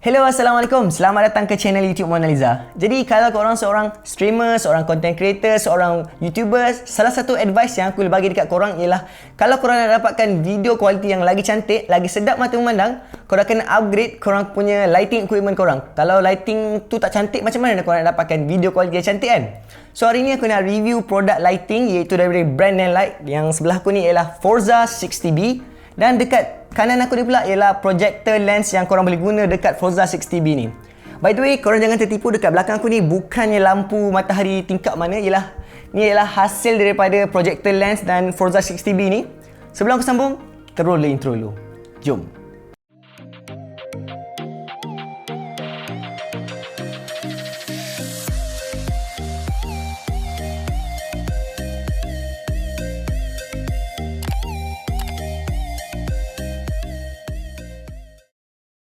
Hello, Assalamualaikum. Selamat datang ke channel YouTube Monaliza. Jadi, kalau korang seorang streamer, seorang content creator, seorang YouTuber, salah satu advice yang aku bagi dekat korang ialah kalau korang nak dapatkan video kualiti yang lagi cantik, lagi sedap mata memandang, korang kena upgrade korang punya lighting equipment korang. Kalau lighting tu tak cantik, macam mana korang nak dapatkan video kualiti yang cantik kan? So, hari ni aku nak review produk lighting iaitu dari brand Nanlite. Yang sebelah aku ni ialah Forza 60B. Dan dekat kanan aku ni pula ialah projector lens yang korang boleh guna dekat Forza 60B ni. By the way, korang jangan tertipu, dekat belakang aku ni bukannya lampu matahari tingkap mana, ni ialah hasil daripada projector lens dan Forza 60B ni. Sebelum aku sambung, kita roll the intro dulu. Jom.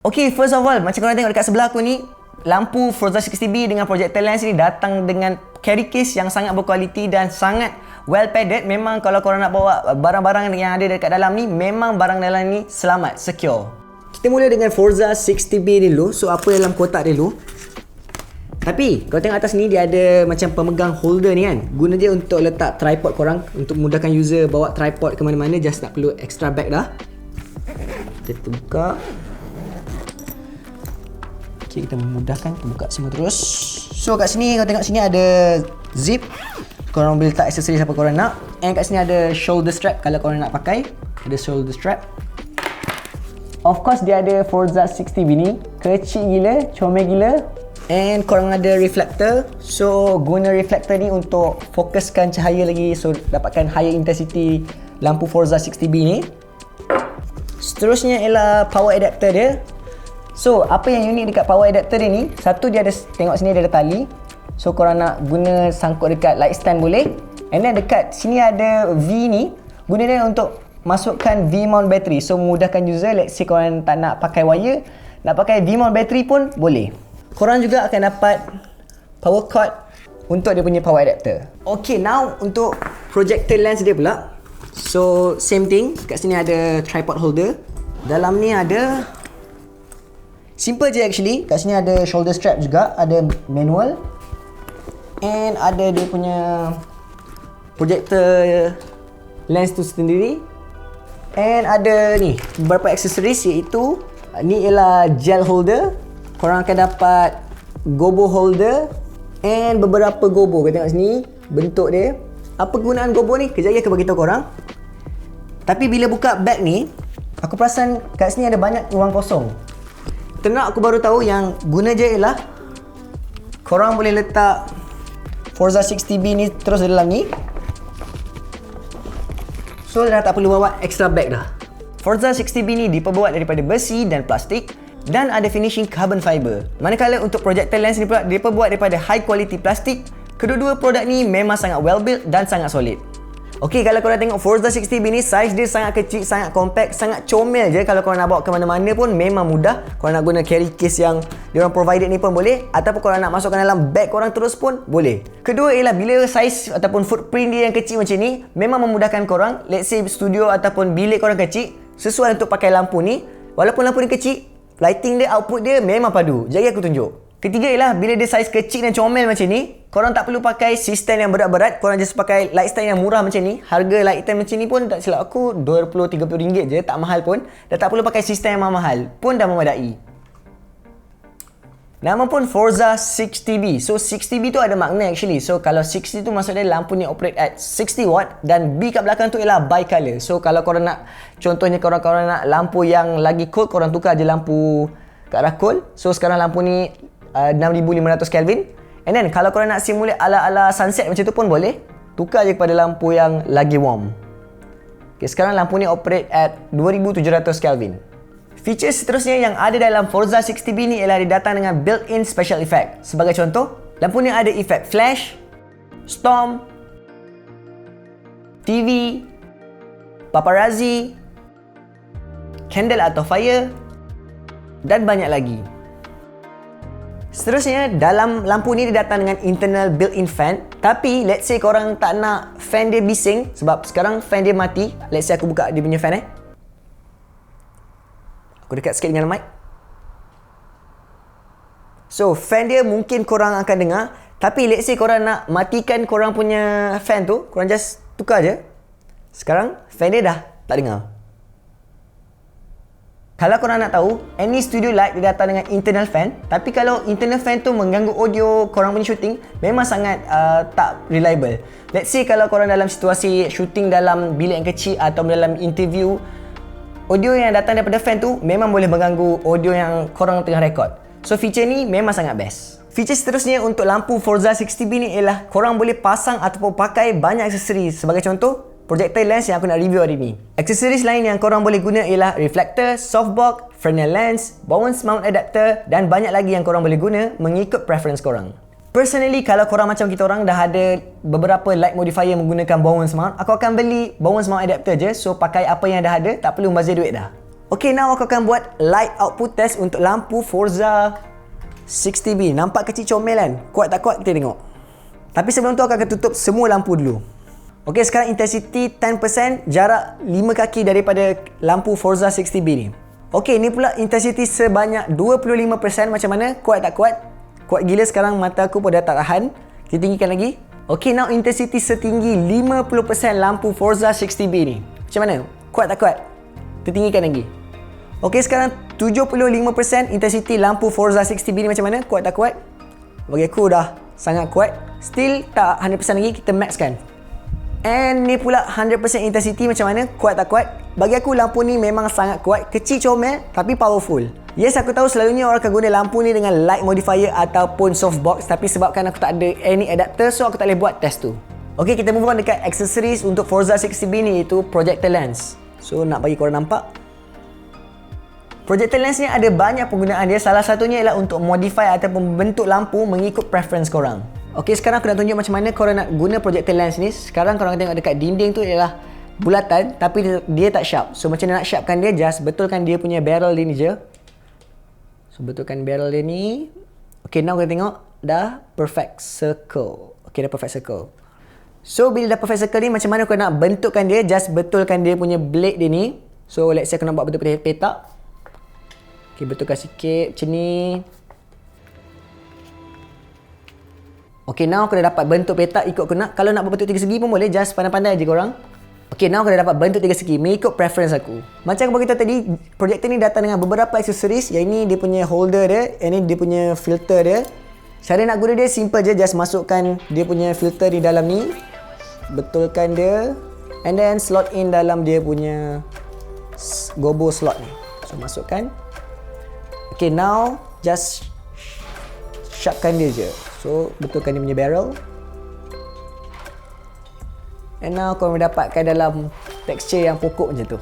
Okay, first of all, macam korang tengok dekat sebelah aku ni, lampu Forza 60B dengan projector lens ni datang dengan carry case yang sangat berkualiti dan sangat well padded. Memang kalau korang nak bawa barang-barang yang ada dekat dalam ni, memang barang dalam ni selamat, secure. Kita mula dengan Forza 60B dulu. So, apa dalam kotak dulu? Tapi, kalau tengok atas ni, dia ada macam pemegang holder ni kan. Guna je untuk letak tripod korang, untuk memudahkan user bawa tripod ke mana-mana. Just tak perlu extra bag dah. Kita buka. Kita memudahkan, kita buka semua terus. So kat sini, kau tengok sini ada zip. Korang boleh letak aksesoris apa korang nak. And kat sini ada shoulder strap kalau korang nak pakai. Ada shoulder strap. Of course dia ada Forza 60B ni. Kecil gila, comel gila. And korang ada reflector. So guna reflector ni untuk fokuskan cahaya lagi. So dapatkan higher intensity lampu Forza 60B ni. Seterusnya ialah power adapter dia. So, apa yang unik dekat power adapter ni, satu dia ada, tengok sini dia ada tali. So, korang nak guna sangkut dekat light stand boleh. And then dekat sini ada V ni, guna dia untuk masukkan V-mount battery. So, memudahkan user, let's say korang tak nak pakai wire, nak pakai V-mount battery pun boleh. Korang juga akan dapat power cord untuk dia punya power adapter. Okay, now untuk projector lens dia pula. So, same thing, kat sini ada tripod holder. Dalam ni ada simple je actually. Kat sini ada shoulder strap juga, ada manual. And ada dia punya projector lens tu sendiri. And ada ni beberapa aksesoris iaitu ni ialah gel holder. Korang akan dapat gobo holder and beberapa gobo. Kau tengok sini bentuk dia. Apa gunaan gobo ni? Kejap lagi aku beritahu korang. Tapi bila buka bag ni, aku perasan kat sini ada banyak ruang kosong. Tengok aku baru tahu yang guna je ialah korang boleh letak Forza 60B ni terus dalam ni. So dah tak perlu bawa extra bag dah. Forza 60B ni diperbuat daripada besi dan plastik dan ada finishing carbon fiber. Manakala untuk projector lens ni pula diperbuat daripada high quality plastik. Kedua-dua produk ni memang sangat well built dan sangat solid. Okey, kalau korang tengok Forza 60B ni, size dia sangat kecil, sangat compact, sangat comel je. Kalau korang nak bawa ke mana-mana pun memang mudah. Korang nak guna carry case yang diorang provided ni pun boleh, ataupun korang nak masukkan dalam bag korang terus pun boleh. Kedua ialah bila size ataupun footprint dia yang kecil macam ni, memang memudahkan korang. Let's say studio ataupun bilik korang kecil, sesuai untuk pakai lampu ni. Walaupun lampu ni kecil, lighting dia, output dia memang padu. Jadi aku tunjuk. Ketiga ialah bila dia saiz kecil dan comel macam ni, korang tak perlu pakai sistem yang berat-berat. Korang just pakai light stand yang murah macam ni. Harga light stand macam ni pun tak silap aku RM20-30 je, tak mahal pun. Dah tak perlu pakai sistem yang mahal pun dah memadai. Nama pun Forza 60B. So 60B tu ada makna actually. So kalau 60 tu maksudnya lampu ni operate at 60 watt dan B kat belakang tu ialah bicolor. So kalau korang nak, contohnya korang nak lampu yang lagi cold, korang tukar je lampu ke arah cold. So sekarang lampu ni 6500 Kelvin. And then kalau korang nak simulate ala-ala sunset macam tu pun boleh. Tukar je kepada lampu yang lagi warm. Okay, sekarang lampu ni operate at 2700 Kelvin. Features seterusnya yang ada dalam Forza 60B ni ialah dia datang dengan built-in special effect. Sebagai contoh, lampu ni ada efek flash, storm, TV, paparazzi, candle atau fire dan banyak lagi. Seterusnya, dalam lampu ni dia datang dengan internal built-in fan. Tapi, let's say korang tak nak fan dia bising, sebab sekarang fan dia mati. Let's say aku buka dia punya fan Aku dekat sikit dengan mic. So fan dia mungkin korang akan dengar, tapi let's say korang nak matikan korang punya fan tu, korang just tukar je. Sekarang fan dia dah tak dengar. Kalau korang nak tahu, any studio light dia datang dengan internal fan, tapi kalau internal fan tu mengganggu audio korang punya shooting, memang sangat tak reliable. Let's say kalau korang dalam situasi shooting dalam bilik yang kecil atau dalam interview, audio yang datang daripada fan tu memang boleh mengganggu audio yang korang tengah record. So feature ni memang sangat best. Feature seterusnya untuk lampu Forza 60B ni ialah korang boleh pasang ataupun pakai banyak aksesori. Sebagai contoh, projector lens yang aku nak review hari ni. Aksesoris lain yang korang boleh guna ialah reflector, softbox, Fresnel lens, bounce mount adapter dan banyak lagi yang korang boleh guna mengikut preference korang. Personally, kalau korang macam kita orang dah ada beberapa light modifier menggunakan bounce mount, aku akan beli bounce mount adapter je. So pakai apa yang dah ada, tak perlu membazir duit dah. Okay, now aku akan buat light output test untuk lampu Forza 60B. Nampak kecil comel kan? Kuat tak kuat kita tengok. Tapi sebelum tu aku akan tutup semua lampu dulu. Okey, sekarang intensity 10%, jarak 5 kaki daripada lampu Forza 60B ni. Okey, ni pula intensity sebanyak 25%. Macam mana? Kuat tak kuat? Kuat gila sekarang, mata aku pun dah tak tahan. Kita tinggikan lagi. Okey, now intensity setinggi 50% lampu Forza 60B ni. Macam mana? Kuat tak kuat? Kita tinggikan lagi. Okey, sekarang 75% intensity lampu Forza 60B ni macam mana? Kuat tak kuat? Bagi aku dah sangat kuat. Still tak 100% lagi, kita maxkan. And ni pula 100% intensity macam mana? Kuat tak kuat? Bagi aku lampu ni memang sangat kuat. Kecil comel tapi powerful. Yes, aku tahu selalunya orang akan guna lampu ni dengan light modifier ataupun softbox, tapi sebabkan aku tak ada any adapter, so aku tak boleh buat test tu. Ok, kita move on dekat aksesoris untuk Forza 60B ni, iaitu projector lens. So nak bagi korang nampak, projector lens ni ada banyak penggunaan dia. Salah satunya ialah untuk modify ataupun bentuk lampu mengikut preference korang. Ok, sekarang aku nak tunjuk macam mana korang nak guna projector lens ni. Sekarang korang tengok dekat dinding tu ialah bulatan, tapi dia tak sharp. So macam mana nak sharpkan dia? Just betulkan dia punya barrel dia ni je. So betulkan barrel dia ni. Ok, now korang tengok dah perfect circle. Ok, dah perfect circle. So bila dah perfect circle ni, macam mana korang nak bentukkan dia? Just betulkan dia punya blade dia ni. So let's say aku nak buat bentuk petak. Ok, betulkan sikit macam ni. Ok, now aku dah dapat bentuk petak ikut aku nak. Kalau nak berbentuk tiga segi pun boleh, just pandai-pandai je korang. Ok, now aku dah dapat bentuk tiga segi mengikut preference aku. Macam aku beritahu tadi, projector ni datang dengan beberapa aksesoris. Yang ini dia punya holder dia, yang ni dia punya filter dia. Cara nak guna dia simple je, just masukkan dia punya filter di dalam ni. Betulkan dia. And then slot in dalam dia punya gobbo slot ni. So masukkan. Ok, now just sharpkan dia je. So betulkan dia punya barrel. And now korang dapatkan dalam tekstur yang pokok macam tu.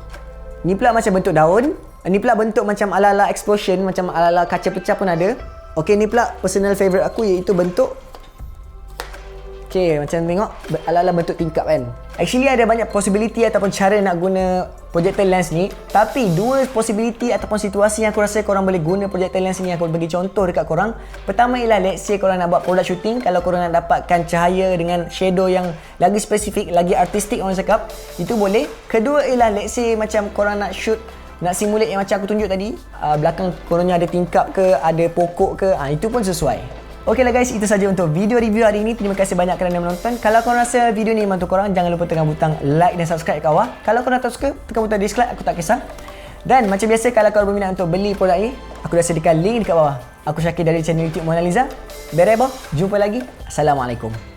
Ni pula macam bentuk daun. Ni pula bentuk macam ala-ala explosion, macam ala-ala kaca pecah pun ada. Ok, ni pula personal favourite aku, iaitu bentuk, ok, macam tengok ala-ala bentuk tingkap kan. Actually ada banyak possibility ataupun cara nak guna projector lens ni. Tapi dua possibility ataupun situasi yang aku rasa korang boleh guna projector lens ni, aku bagi contoh dekat korang. Pertama ialah let's say korang nak buat product shooting. Kalau korang nak dapatkan cahaya dengan shadow yang lagi spesifik, lagi artistik orang cakap, itu boleh. Kedua ialah let's say macam korang nak shoot, nak simulate yang macam aku tunjuk tadi, belakang korangnya ada tingkap ke, ada pokok ke, itu pun sesuai. Ok lah guys, itu saja untuk video review hari ini. Terima kasih banyak kerana menonton. Kalau korang rasa video ni membantu korang, jangan lupa tekan butang like dan subscribe kat bawah. Kalau korang tak suka, tekan butang dislike, aku tak kisah. Dan macam biasa, kalau korang berminat untuk beli produk ni, aku dah sediakan link dekat bawah. Aku Syakir dari channel YouTube Monaliza. Berebo, jumpa lagi. Assalamualaikum.